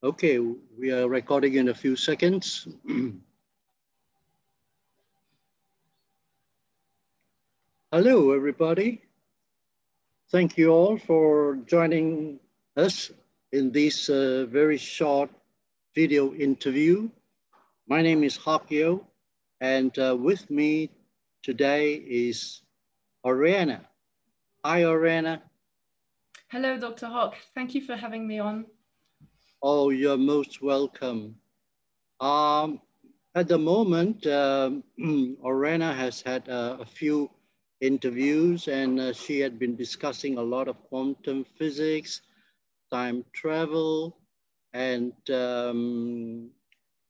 Okay, we are recording in a few seconds. Hello, everybody. Thank you all for joining us in this very short video interview. My name is Hakio, and with me today is OriAne. Hi, OriAne. Hello, Dr. Hock. Thank you for having me on. Oh, you're most welcome. At the moment, OriAne has had a few interviews, and she had been discussing a lot of quantum physics, time travel, and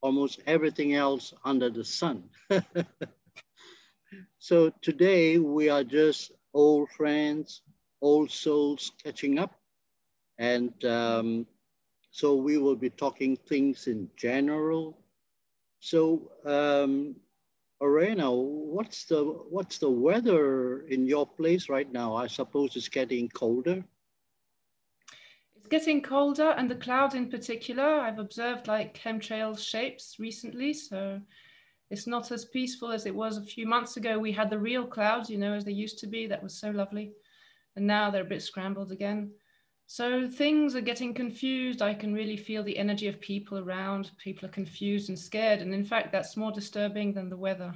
almost everything else under the sun. So today we are just old friends, old souls catching up. And so we will be talking things in general. So Arena, what's the weather in your place right now? I suppose it's getting colder. It's getting colder, and the clouds in particular, I've observed like chemtrail shapes recently, so it's not as peaceful as it was a few months ago. We had the real clouds, you know, as they used to be. That was so lovely. And now they're a bit scrambled again. So things are getting confused. I can really feel the energy of people around. People are confused and scared. And in fact, that's more disturbing than the weather,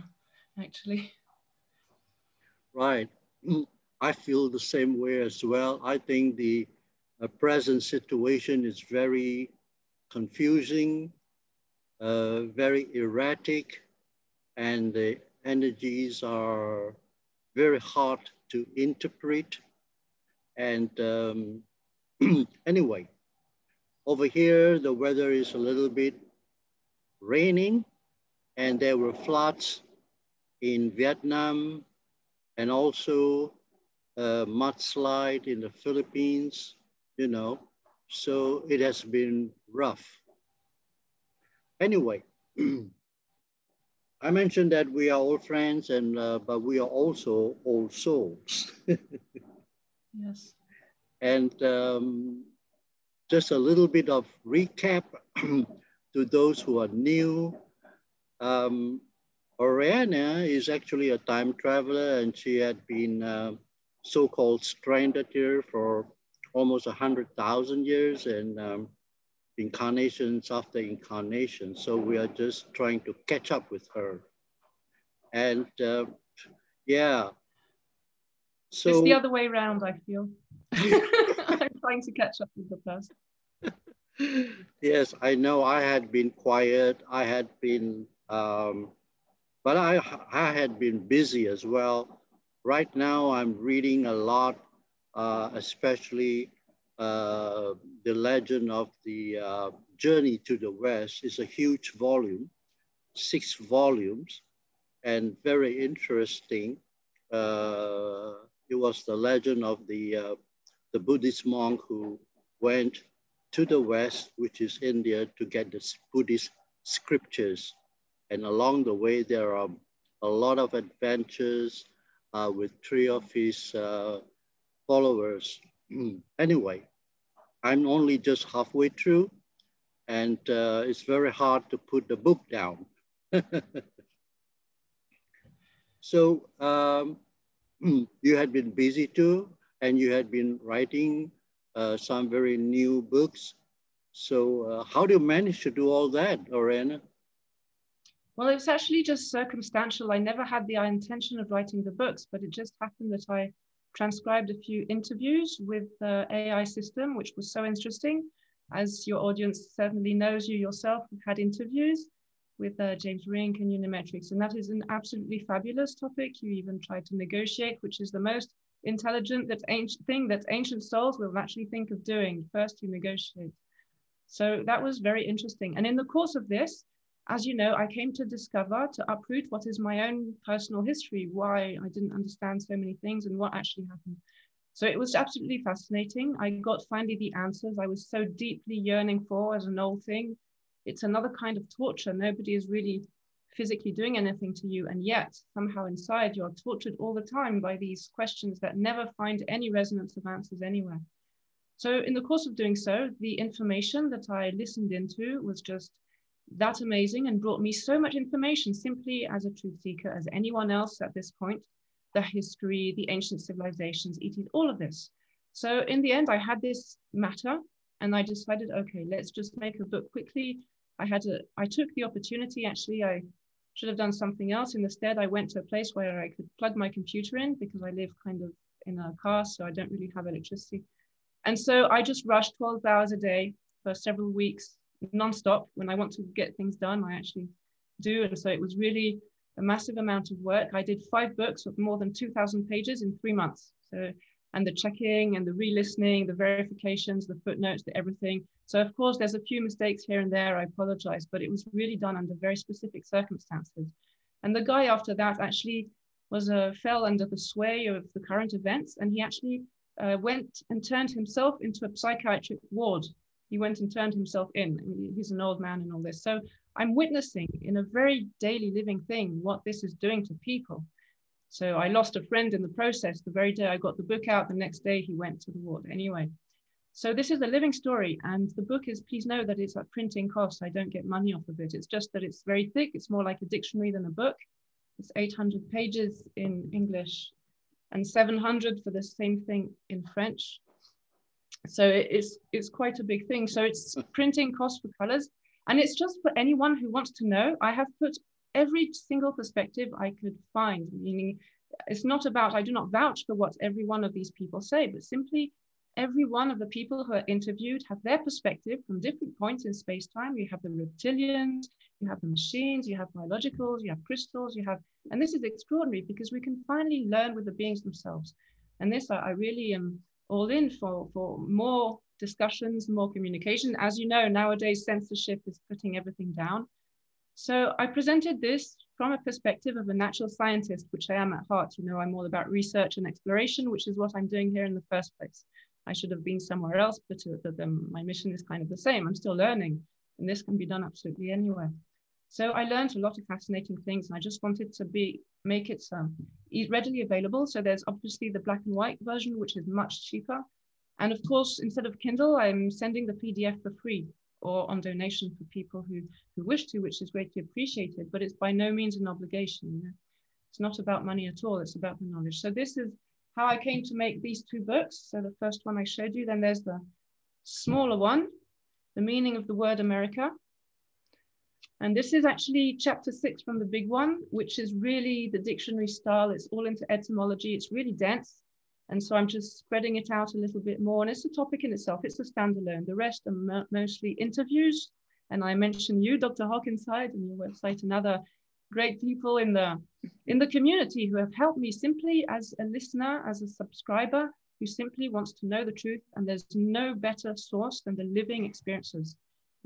actually. Right. I feel the same way as well. I think the present situation is very confusing, very erratic, and the energies are very hard to interpret. And anyway, over here, the weather is a little bit raining, and there were floods in Vietnam, and also a mudslide in the Philippines, you know, so it has been rough. Anyway, I mentioned that we are old friends, and but we are also old souls. Yes. And just a little bit of recap to those who are new. OriAne is actually a time traveler, and she had been so-called stranded here for almost 100,000 years, and incarnations after incarnation. So we are just trying to catch up with her. And yeah. So it's the other way around, I feel. I'm trying to catch up with the past. Yes, I know I had been quiet. I had been, but I had been busy as well. Right now, I'm reading a lot, especially The Legend of the Journey to the West. It's a huge volume, 6 volumes, and very interesting. It was the legend of the Buddhist monk who went to the West, which is India, to get the Buddhist scriptures. And along the way, there are a lot of adventures with 3 of his followers. Anyway, I'm only just halfway through, and it's very hard to put the book down. So you had been busy too, and you had been writing some very new books. So how do you manage to do all that, OriAne? Well, it was actually just circumstantial. I never had the intention of writing the books, but it just happened that I transcribed a few interviews with the AI system, which was so interesting. As your audience certainly knows, you yourself have had interviews with James Rink and Unimetrics, and that is an absolutely fabulous topic. You even tried to negotiate, which is the most intelligent thing that ancient souls will actually think of doing. First, you negotiate. So that was very interesting. And in the course of this, as you know, I came to discover, to uproot what is my own personal history, why I didn't understand so many things and what actually happened. So it was absolutely fascinating. I got finally the answers I was so deeply yearning for as an old thing. It's another kind of torture. Nobody is really physically doing anything to you, and yet somehow inside you're tortured all the time by these questions that never find any resonance of answers anywhere. So in the course of doing so, the information that I listened into was just that amazing and brought me so much information simply as a truth seeker, as anyone else at this point, the history, the ancient civilizations, ETs, all of this. So in the end, I had this matter and I decided, okay, let's just make a book quickly. I took the opportunity, actually, I should have done something else. Instead, I went to a place where I could plug my computer in because I live kind of in a car, so I don't really have electricity. And so I just rushed 12 hours a day for several weeks, nonstop. When I want to get things done, I actually do. And so it was really a massive amount of work. I did 5 books of more than 2,000 pages in 3 months. So, and the checking and the re-listening, the verifications, the footnotes, the everything. So of course, there's a few mistakes here and there, I apologize, but it was really done under very specific circumstances. And the guy after that actually fell under the sway of the current events. And he actually went and turned himself into a psychiatric ward. He went and turned himself in. I mean, he's an old man and all this. So I'm witnessing in a very daily living thing what this is doing to people. So I lost a friend in the process. The very day I got the book out, the next day he went to the ward. Anyway, so this is a living story. And the book is, please know that it's at printing cost. I don't get money off of it. It's just that it's very thick. It's more like a dictionary than a book. It's 800 pages in English and 700 for the same thing in French. So it's quite a big thing. So it's printing cost for colors. And it's just for anyone who wants to know. I have put every single perspective I could find, meaning it's not about, I do not vouch for what every one of these people say, but simply every one of the people who are interviewed have their perspective from different points in space-time. You have the reptilians, you have the machines, you have biologicals, you have crystals, and this is extraordinary because we can finally learn with the beings themselves. And this, I really am all in for more discussions, more communication. As you know, nowadays censorship is putting everything down. So I presented this from a perspective of a natural scientist, which I am at heart. You know, I'm all about research and exploration, which is what I'm doing here in the first place. I should have been somewhere else, but my mission is kind of the same. I'm still learning, and this can be done absolutely anywhere. So I learned a lot of fascinating things, and I just wanted to make it readily available. So there's obviously the black and white version, which is much cheaper. And of course, instead of Kindle, I'm sending the PDF for free or on donation for people who wish to, which is greatly appreciated, but it's by no means an obligation. You know? It's not about money at all, it's about the knowledge. So this is how I came to make these 2 books. So the first one I showed you, then there's the smaller one, The Meaning of the Word America. And this is actually chapter 6 from the big one, which is really the dictionary style. It's all into etymology. It's really dense. And so I'm just spreading it out a little bit more. And it's a topic in itself. It's a standalone. The rest are mostly interviews. And I mentioned you, Dr. Hawk, inside and your website, and other great people in the community who have helped me simply as a listener, as a subscriber, who simply wants to know the truth. And there's no better source than the living experiences,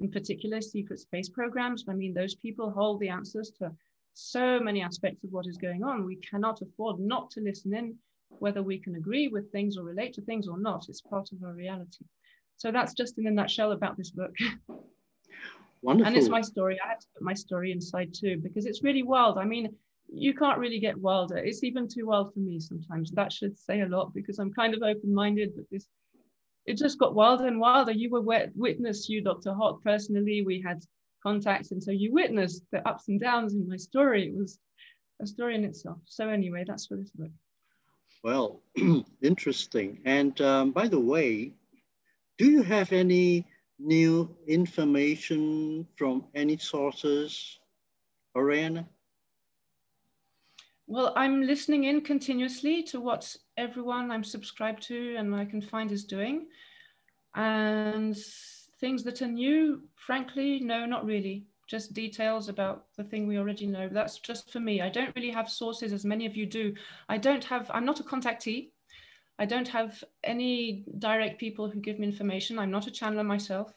in particular secret space programs. I mean, those people hold the answers to so many aspects of what is going on. We cannot afford not to listen in, whether we can agree with things or relate to things or not. It's part of our reality. So that's just in a nutshell about this book. Wonderful. And it's my story. I had to put my story inside too, because it's really wild. I mean, you can't really get wilder. It's even too wild for me sometimes. That should say a lot because I'm kind of open-minded, but it just got wilder and wilder. You were witness, you, Dr. Hawk, personally. We had contacts, and so you witnessed the ups and downs in my story. It was a story in itself. So anyway, that's for this book. Well, interesting. And by the way, do you have any new information from any sources, OriAne? Well, I'm listening in continuously to what everyone I'm subscribed to and I can find is doing. And things that are new, frankly, no, not really. Just details about the thing we already know. That's just for me. I don't really have sources as many of you do. I'm not a contactee. I don't have any direct people who give me information. I'm not a channeler myself.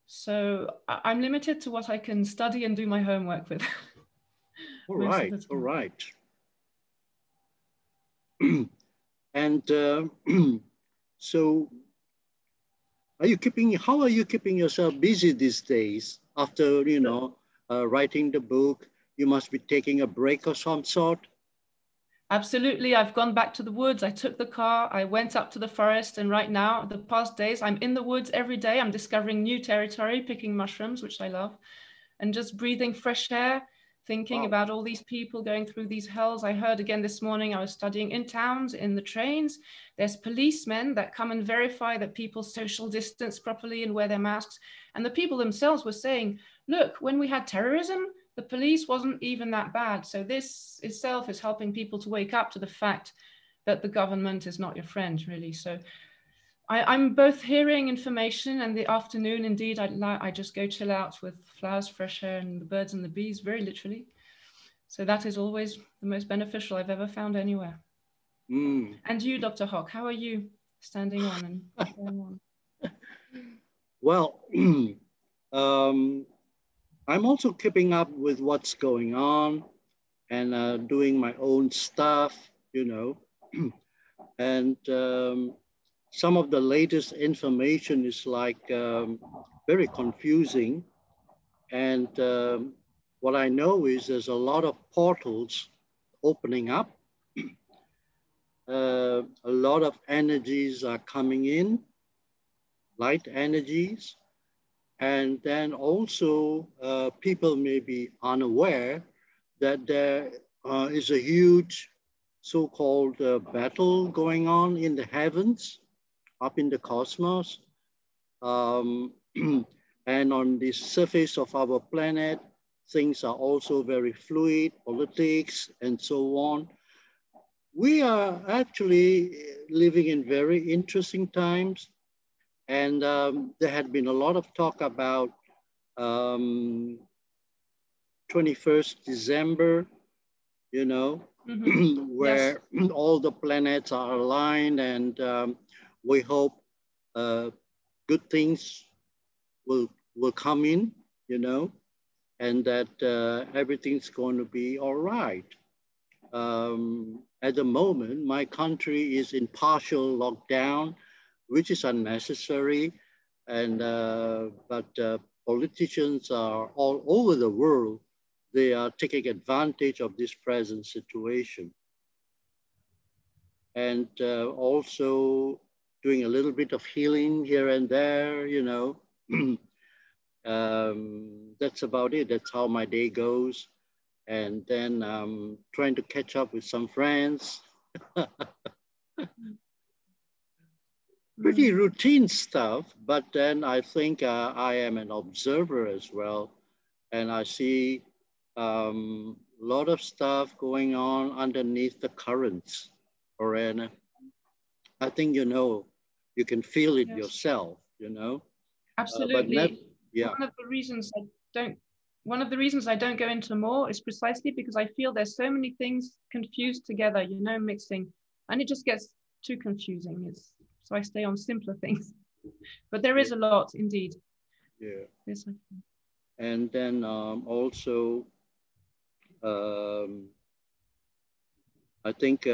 So I'm limited to what I can study and do my homework with. All right, all right. And so how are you keeping yourself busy these days after, writing the book? You must be taking a break of some sort. Absolutely. I've gone back to the woods. I took the car, I went up to the forest, and right now, the past days, I'm in the woods every day. I'm discovering new territory, picking mushrooms, which I love, and just breathing fresh air, thinking Wow. about all these people going through these hells. I heard again this morning, I was studying in towns, in the trains, there's policemen that come and verify that people social distance properly and wear their masks. And the people themselves were saying, look, when we had terrorism, the police wasn't even that bad. So this itself is helping people to wake up to the fact that the government is not your friend, really. So I'm both hearing information, and the afternoon, indeed, I just go chill out with flowers, fresh air, and the birds and the bees, very literally. So that is always the most beneficial I've ever found anywhere. Mm. And you, Dr. Hock, how are you standing on and going on? Well, um, I'm also keeping up with what's going on and doing my own stuff, you know. And some of the latest information is like very confusing. And what I know is there's a lot of portals opening up. A lot of energies are coming in, light energies. And then also people may be unaware that there is a huge so-called battle going on in the heavens, up in the cosmos. Um, and on the surface of our planet, things are also very fluid, politics and so on. We are actually living in very interesting times. And there had been a lot of talk about 21st December, you know, where Yes. all the planets are aligned, and we hope good things will come in, you know, and that everything's going to be all right. At the moment, my country is in partial lockdown, which is unnecessary, and but politicians are all over the world. They are taking advantage of this present situation, and also doing a little bit of healing here and there, you know. That's about it. That's how my day goes. And then trying to catch up with some friends. Pretty routine stuff, but then I think I am an observer as well. And I see a lot of stuff going on underneath the currents. OriAne, I think you know, you can feel it Yes. yourself, you know. Absolutely. Yeah. One of the reasons I don't go into more is precisely because I feel there's so many things confused together, you know, mixing, and it just gets too confusing. So I stay on simpler things. But there is a lot indeed. Yeah. Yes. And then also, I think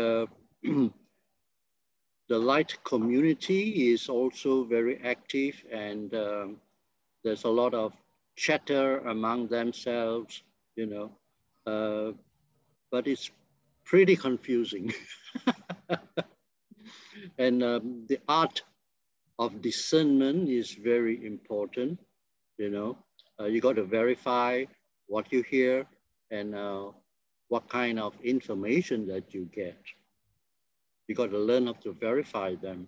the light community is also very active, and there's a lot of chatter among themselves, you know, but it's pretty confusing. And the art of discernment is very important, you know. You got to verify what you hear and what kind of information that you get. You got to learn how to verify them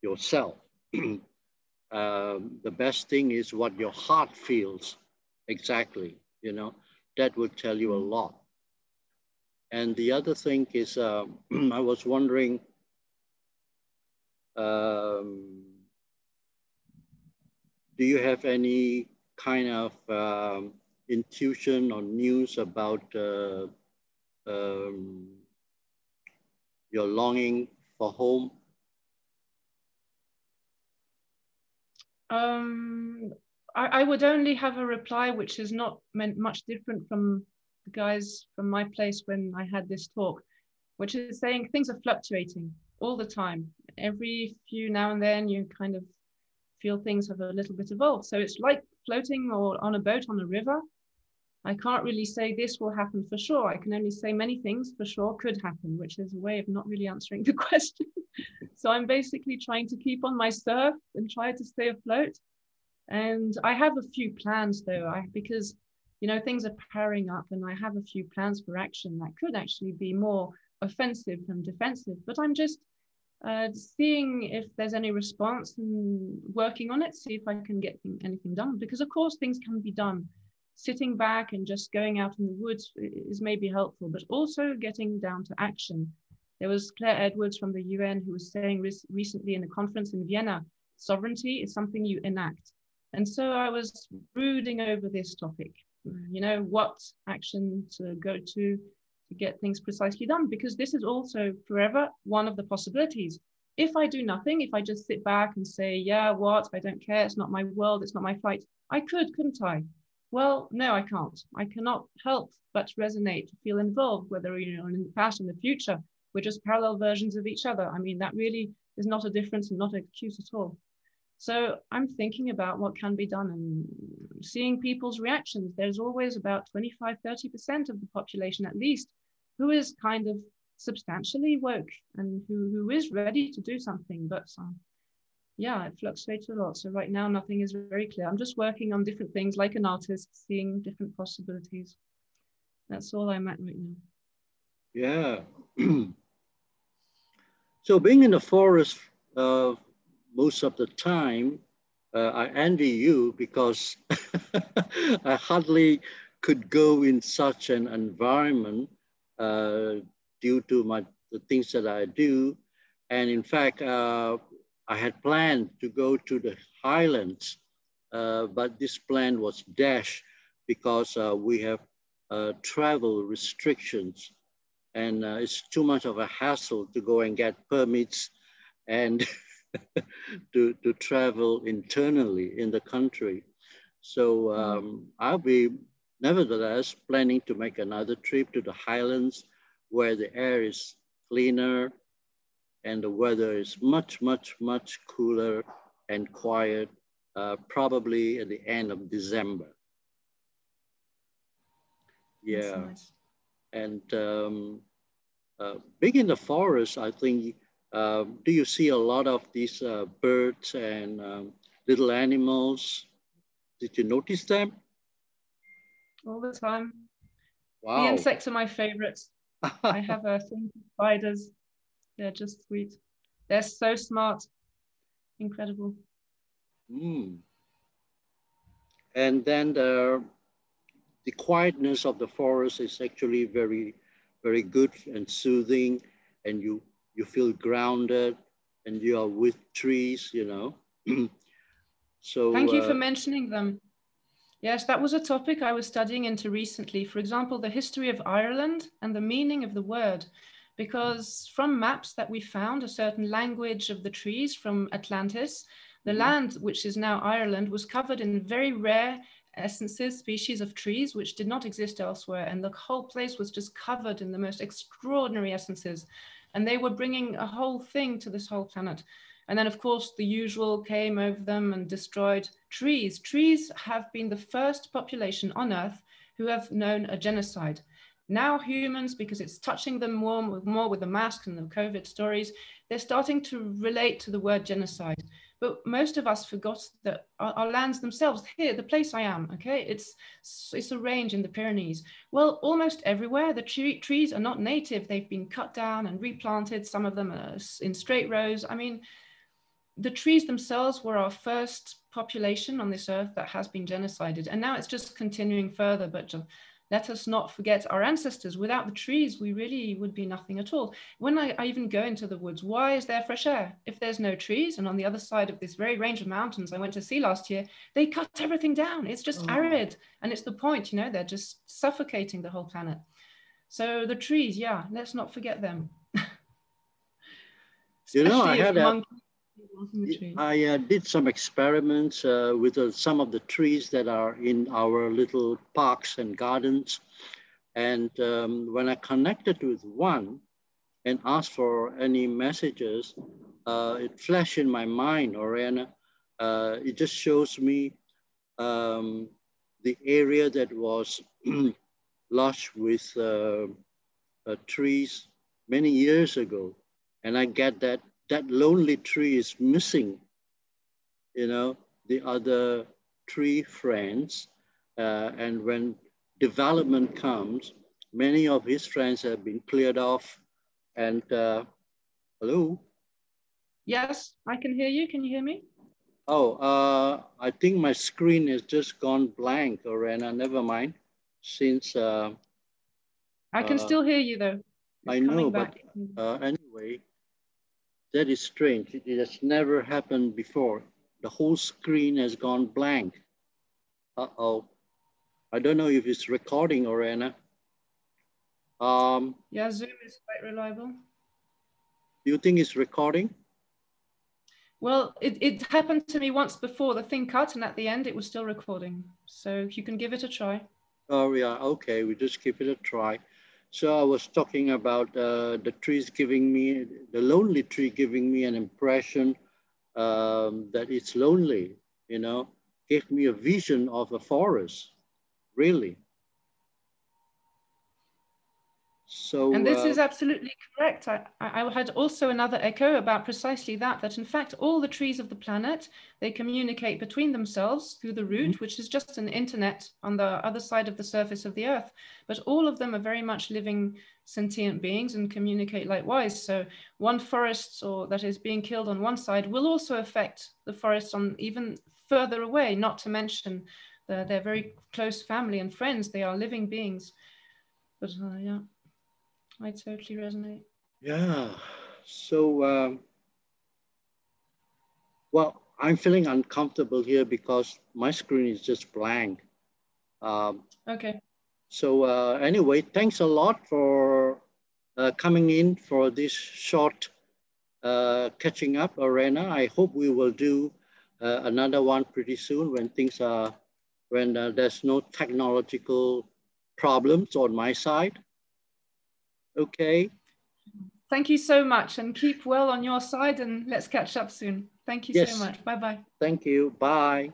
yourself. The best thing is what your heart feels exactly, you know, that will tell you a lot. And the other thing is, I was wondering, do you have any kind of intuition or news about your longing for home? I would only have a reply which is not meant much different from the guys from my place when I had this talk, which is saying things are fluctuating all the time. Every few now and then you kind of feel things have a little bit evolved. So it's like floating or on a boat on a river. I can't really say this will happen for sure. I can only say many things for sure could happen, which is a way of not really answering the question. So I'm basically trying to keep on my surf and try to stay afloat. And I have a few plans though, because things are powering up, and I have a few plans for action that could actually be more offensive than defensive. But I'm just seeing if there's any response and working on it, see if I can get anything done. Because of course things can be done. Sitting back and just going out in the woods is maybe helpful, but also getting down to action. There was Claire Edwards from the UN who was saying recently in a conference in Vienna, sovereignty is something you enact. And so I was brooding over this topic, what action to go to get things precisely done, because this is also forever one of the possibilities. If I do nothing, if I just sit back and say, yeah, what, I don't care, it's not my world, it's not my fight, couldn't I? Well, no, I can't. I cannot help but resonate, feel involved, whether in the past and the future, we're just parallel versions of each other. I mean, that really is not a difference and not an excuse at all. So I'm thinking about what can be done and seeing people's reactions. There's always about 25, 30% of the population at least who is kind of substantially woke and who is ready to do something. But yeah, it fluctuates a lot. So right now, nothing is very clear. I'm just working on different things like an artist, seeing different possibilities. That's all I'm at right now. Yeah. So being in the forest most of the time, I envy you because I hardly could go in such an environment due to the things that I do. And in fact, I had planned to go to the highlands, but this plan was dashed because we have travel restrictions, and it's too much of a hassle to go and get permits and to travel internally in the country. So I'll be nevertheless planning to make another trip to the highlands where the air is cleaner and the weather is much, much, much cooler and quiet, probably at the end of December. Yeah. Nice. And being in the forest, I think, do you see a lot of these birds and little animals? Did you notice them? All the time. Wow. The insects are my favorites. I have a thing for spiders. They're just sweet. They're so smart. Incredible. Mm. And then the quietness of the forest is actually very, very good and soothing, and you feel grounded and you are with trees, So thank you for mentioning them. Yes, that was a topic I was studying into recently. For example, the history of Ireland and the meaning of the word, because from maps that we found, a certain language of the trees from Atlantis, the land, which is now Ireland, was covered in very rare essences, species of trees, which did not exist elsewhere. And the whole place was just covered in the most extraordinary essences. And they were bringing a whole thing to this whole planet. And then, of course, the usual came over them and destroyed trees. Trees have been the first population on Earth who have known a genocide. Now humans, because it's touching them more with the mask and the COVID stories, they're starting to relate to the word genocide. But most of us forgot that our lands themselves, here, the place I am, okay, it's a range in the Pyrenees. Well, almost everywhere, the trees are not native. They've been cut down and replanted. Some of them are in straight rows. I mean, the trees themselves were our first population on this earth that has been genocided. And now it's just continuing further, but let us not forget our ancestors. Without the trees, we really would be nothing at all. When I even go into the woods, why is there fresh air? If there's no trees, and on the other side of this very range of mountains I went to see last year, they cut everything down. It's just arid. And it's the point, they're just suffocating the whole planet. So the trees, yeah, let's not forget them. I had I did some experiments with some of the trees that are in our little parks and gardens. And when I connected with one and asked for any messages, it flashed in my mind, OriAne. It just shows me the area that was lush with trees many years ago. And I get that that lonely tree is missing, you know, the other tree friends. And when development comes, many of his friends have been cleared off. And hello? Yes, I can hear you. Can you hear me? Oh, I think my screen has just gone blank, Orena. Never mind. Since I can still hear you though. It's I know, coming but back. anyway, that is strange. It has never happened before. The whole screen has gone blank. Uh-oh. I don't know if it's recording, Orena. Yeah, Zoom is quite reliable. Do you think it's recording? Well, it happened to me once before. The thing cut, and at the end, it was still recording. So you can give it a try. Oh, yeah. Okay, we just give it a try. So I was talking about the trees giving me, the lonely tree giving me an impression that it's lonely, you know, gave me a vision of a forest, really. And this So, is absolutely correct. I had also another echo about precisely that, that in fact, all the trees of the planet, they communicate between themselves through the root, which is just an internet on the other side of the surface of the earth. But all of them are very much living sentient beings and communicate likewise. So one forest or that is being killed on one side will also affect the forest on even further away, not to mention their very close family and friends. They are living beings. But yeah. I totally resonate. yeah. So, well, I'm feeling uncomfortable here because my screen is just blank. Okay. So anyway, thanks a lot for coming in for this short catching up, Orena. I hope we will do another one pretty soon when things are, when there's no technological problems on my side. Okay. Thank you so much, and keep well on your side, and let's catch up soon. Thank you so Yes. much. Bye-bye. Thank you. Bye.